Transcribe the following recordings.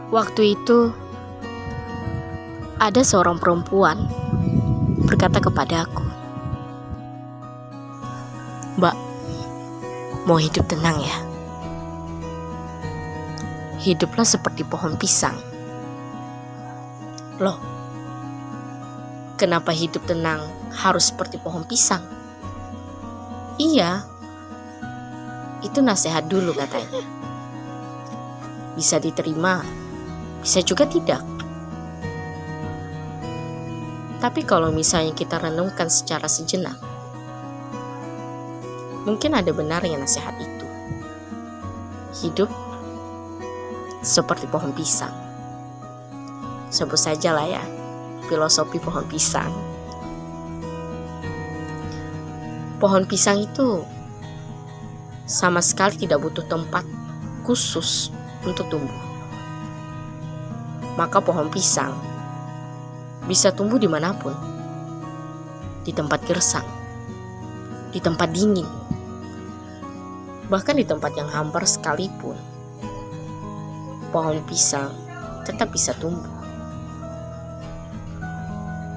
Waktu itu, ada seorang perempuan berkata kepada aku, "Mbak, mau hidup tenang ya? Hiduplah seperti pohon pisang." Loh, kenapa hidup tenang harus seperti pohon pisang? Iya, itu nasihat dulu katanya. Bisa diterima, bisa juga tidak. Tapi kalau misalnya kita renungkan secara sejenak, mungkin ada benarnya nasihat itu. Hidup seperti pohon pisang. Sebut saja lah ya, filosofi pohon pisang. Pohon pisang itu sama sekali tidak butuh tempat khusus untuk tumbuh. Maka pohon pisang bisa tumbuh dimanapun, di tempat gersang, di tempat dingin, bahkan di tempat yang hambar sekalipun. Pohon pisang tetap bisa tumbuh.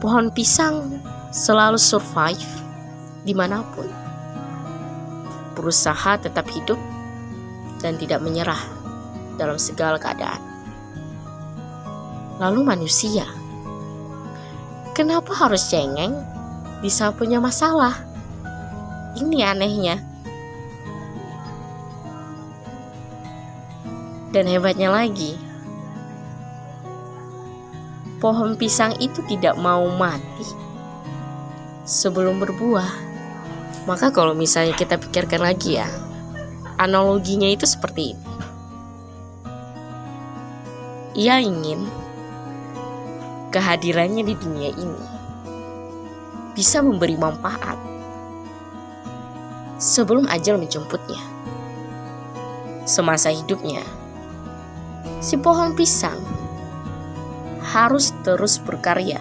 Pohon pisang selalu survive dimanapun, berusaha tetap hidup dan tidak menyerah dalam segala keadaan. Lalu manusia, kenapa harus cengeng di saat punya masalah? Ini anehnya. Dan hebatnya lagi, pohon pisang itu tidak mau mati sebelum berbuah. Maka kalau misalnya kita pikirkan lagi ya, analoginya itu seperti ini. Ia ingin kehadirannya di dunia ini bisa memberi manfaat sebelum ajal menjemputnya. Semasa hidupnya, si pohon pisang harus terus berkarya,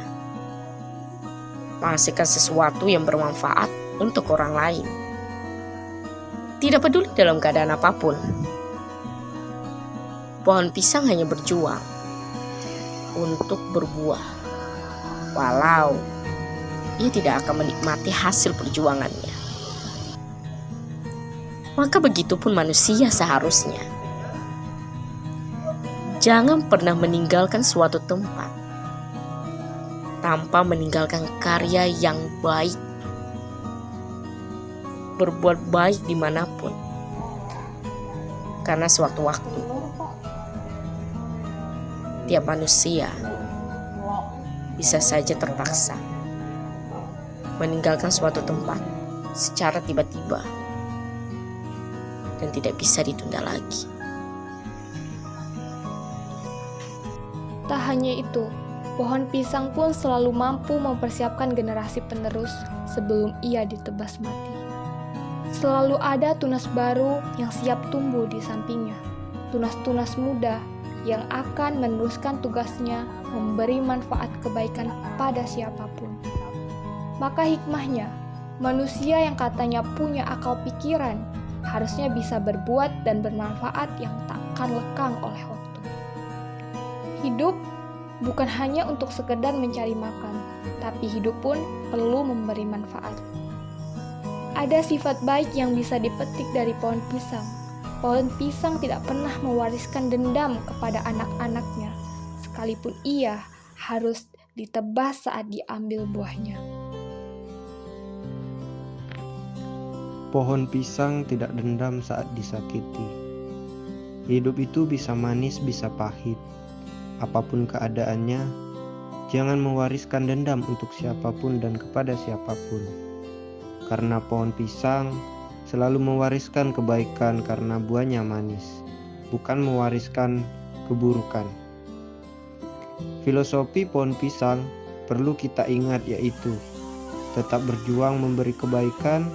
menghasilkan sesuatu yang bermanfaat untuk orang lain. Tidak peduli dalam keadaan apapun, pohon pisang hanya berjuang untuk berbuah, walau ia tidak akan menikmati hasil perjuangannya. Maka begitupun manusia seharusnya. Jangan pernah meninggalkan suatu tempat tanpa meninggalkan karya yang baik. Berbuat baik dimanapun, karena suatu waktu tiap manusia bisa saja terpaksa meninggalkan suatu tempat secara tiba-tiba dan tidak bisa ditunda lagi. Tak hanya itu, pohon pisang pun selalu mampu mempersiapkan generasi penerus sebelum ia ditebas mati. Selalu ada tunas baru yang siap tumbuh di sampingnya. Tunas-tunas muda yang akan meneruskan tugasnya memberi manfaat kebaikan pada siapapun. Maka hikmahnya, manusia yang katanya punya akal pikiran harusnya bisa berbuat dan bermanfaat yang takkan lekang oleh waktu. Hidup bukan hanya untuk sekedar mencari makan, tapi hidup pun perlu memberi manfaat. Ada sifat baik yang bisa dipetik dari pohon pisang. Pohon pisang tidak pernah mewariskan dendam kepada anak-anaknya, sekalipun ia harus ditebas saat diambil buahnya. Pohon pisang tidak dendam saat disakiti. Hidup itu bisa manis, bisa pahit. Apapun keadaannya, jangan mewariskan dendam untuk siapapun dan kepada siapapun. Karena pohon pisang selalu mewariskan kebaikan karena buahnya manis, bukan mewariskan keburukan. Filosofi pohon pisang perlu kita ingat, yaitu tetap berjuang memberi kebaikan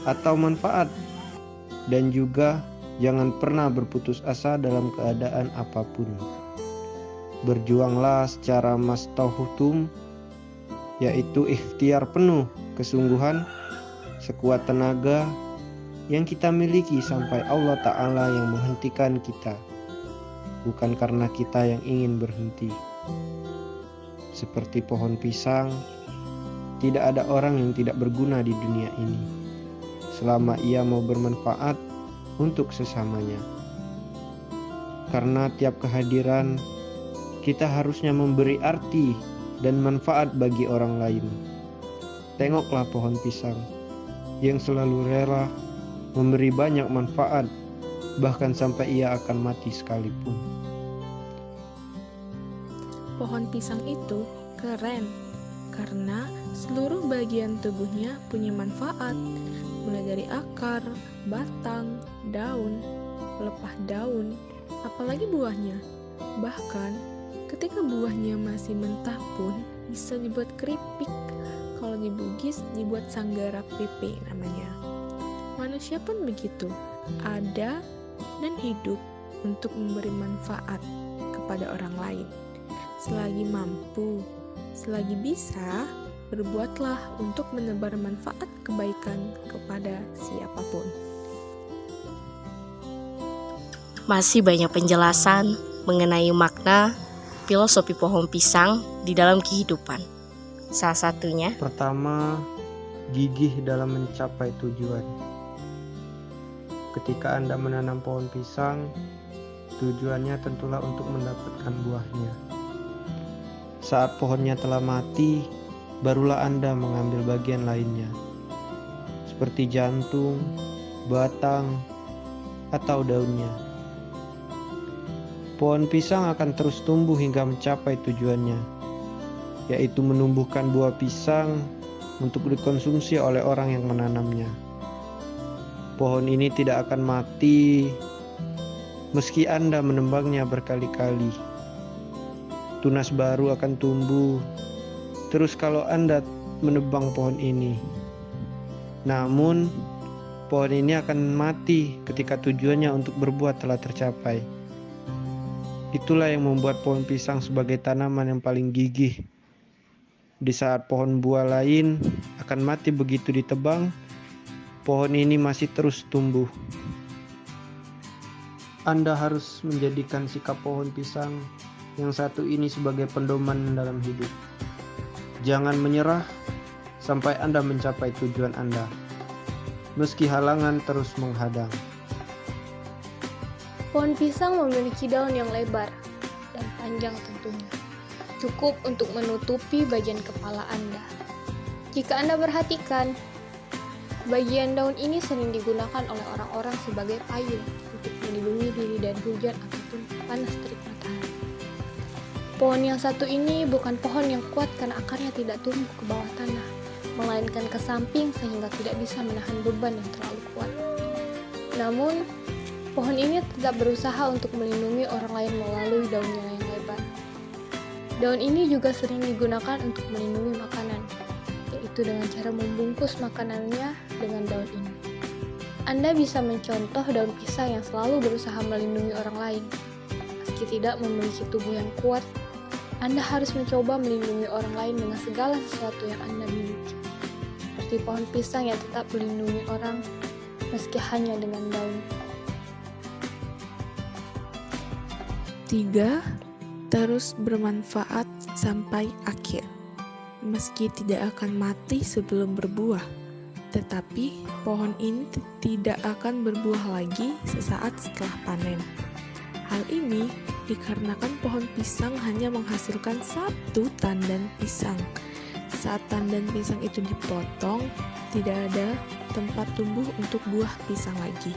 atau manfaat, dan juga jangan pernah berputus asa dalam keadaan apapun. Berjuanglah secara mastauhutum, yaitu ikhtiar penuh kesungguhan, sekuat tenaga yang kita miliki sampai Allah Ta'ala yang menghentikan kita. bukan karena kita yang ingin berhenti. Seperti pohon pisang, tidak ada orang yang tidak berguna di dunia ini, selama ia mau bermanfaat untuk sesamanya. Karena tiap kehadiran, kita harusnya memberi arti dan manfaat bagi orang lain. Tengoklah pohon pisang yang selalu rela memberi banyak manfaat, bahkan sampai ia akan mati sekalipun. Pohon pisang itu keren karena seluruh bagian tubuhnya punya manfaat, mulai dari akar, batang, daun, pelepah daun, apalagi buahnya. Bahkan ketika buahnya masih mentah pun bisa dibuat keripik. Kalau dibugis dibuat sanggara pipi namanya. Manusia pun begitu, ada dan hidup untuk memberi manfaat kepada orang lain. Selagi mampu, selagi bisa, berbuatlah untuk menebar manfaat kebaikan kepada siapapun. Masih banyak penjelasan mengenai makna filosofi pohon pisang di dalam kehidupan. Salah satunya, Pertama, gigih dalam mencapai tujuan. Ketika Anda menanam pohon pisang, tujuannya tentulah untuk mendapatkan buahnya. Saat pohonnya telah mati, barulah Anda mengambil bagian lainnya, seperti jantung, batang, atau daunnya. Pohon pisang akan terus tumbuh hingga mencapai tujuannya, yaitu menumbuhkan buah pisang untuk dikonsumsi oleh orang yang menanamnya. Pohon ini tidak akan mati meski Anda menebangnya berkali-kali. Tunas baru akan tumbuh terus kalau Anda menebang pohon ini. Namun, pohon ini akan mati ketika tujuannya untuk berbuah telah tercapai. Itulah yang membuat pohon pisang sebagai tanaman yang paling gigih. Di saat pohon buah lain akan mati begitu ditebang, pohon ini masih terus tumbuh. Anda harus menjadikan sikap pohon pisang yang satu ini sebagai pedoman dalam hidup. Jangan menyerah sampai Anda mencapai tujuan Anda, meski halangan terus menghadang. Pohon pisang memiliki daun yang lebar dan panjang tentunya, cukup untuk menutupi bagian kepala Anda. Jika Anda perhatikan, bagian daun ini sering digunakan oleh orang-orang sebagai payung untuk melindungi diri dari hujan ataupun panas terik matahari. Pohon yang satu ini bukan pohon yang kuat karena akarnya tidak tumbuh ke bawah tanah, melainkan ke samping sehingga tidak bisa menahan beban yang terlalu kuat. Namun, pohon ini tetap berusaha untuk melindungi orang lain melalui daunnya yang lebar. Daun ini juga sering digunakan untuk melindungi makanan, yaitu dengan cara membungkus makanannya dengan daun ini. Anda bisa mencontoh daun pisang yang selalu berusaha melindungi orang lain. Meski tidak memiliki tubuh yang kuat, Anda harus mencoba melindungi orang lain dengan segala sesuatu yang Anda miliki. Seperti pohon pisang yang tetap melindungi orang, meski hanya dengan daun. 3. Terus bermanfaat sampai akhir. Meski tidak akan mati sebelum berbuah, tetapi pohon ini tidak akan berbuah lagi sesaat setelah panen. Hal ini dikarenakan pohon pisang hanya menghasilkan satu tandan pisang. Saat tandan pisang itu dipotong, tidak ada tempat tumbuh untuk buah pisang lagi.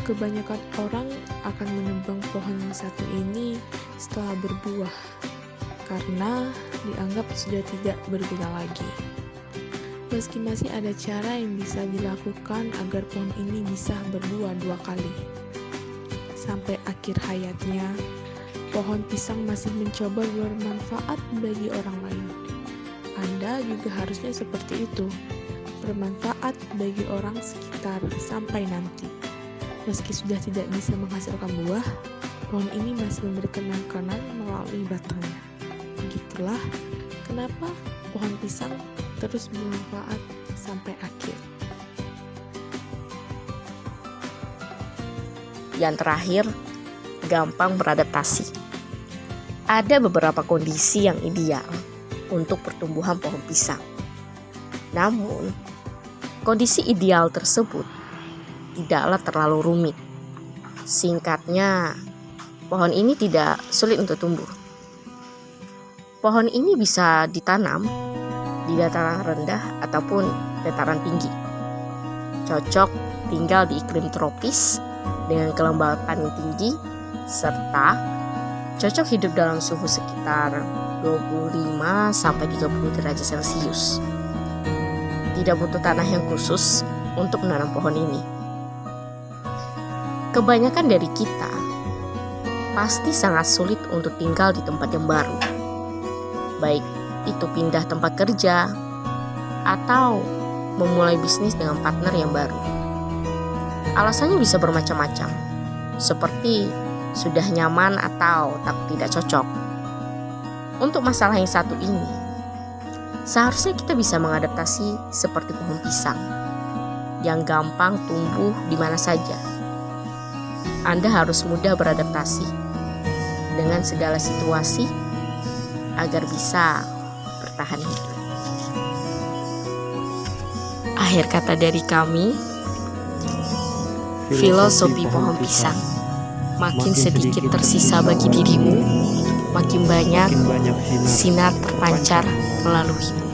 Kebanyakan orang akan menebang pohon yang satu ini setelah berbuah, karena dianggap sudah tidak berguna lagi. Meski masih ada cara yang bisa dilakukan agar pohon ini bisa berbuah 2 kali. Sampai akhir hayatnya, pohon pisang masih mencoba bermanfaat bagi orang lain. Anda juga harusnya seperti itu, bermanfaat bagi orang sekitar sampai nanti. Meski sudah tidak bisa menghasilkan buah, pohon ini masih memberikan makanan melalui batangnya. Begitulah kenapa pohon pisang terus bermanfaat sampai akhir. yang terakhir, gampang beradaptasi. Ada beberapa kondisi yang ideal untuk pertumbuhan pohon pisang. Namun, kondisi ideal tersebut tidaklah terlalu rumit. Singkatnya, pohon ini tidak sulit untuk tumbuh. Pohon ini bisa ditanam di dataran rendah ataupun dataran tinggi. Cocok tinggal di iklim tropis dengan kelembapan yang tinggi, serta cocok hidup dalam suhu sekitar 25-30 derajat Celcius. Tidak butuh tanah yang khusus untuk menanam pohon ini. Kebanyakan dari kita pasti sangat sulit untuk tinggal di tempat yang baru, baik itu pindah tempat kerja atau memulai bisnis dengan partner yang baru. Alasannya bisa bermacam-macam, seperti sudah nyaman atau tidak cocok. Untuk masalah yang satu ini, seharusnya kita bisa mengadaptasi seperti pohon pisang yang gampang tumbuh di mana saja. Anda harus mudah beradaptasi dengan segala situasi agar bisa bertahan hidup. Akhir kata dari kami, filosofi pohon pisang. Makin sedikit tersisa bagi dirimu, makin banyak sinar terpancar melaluimu.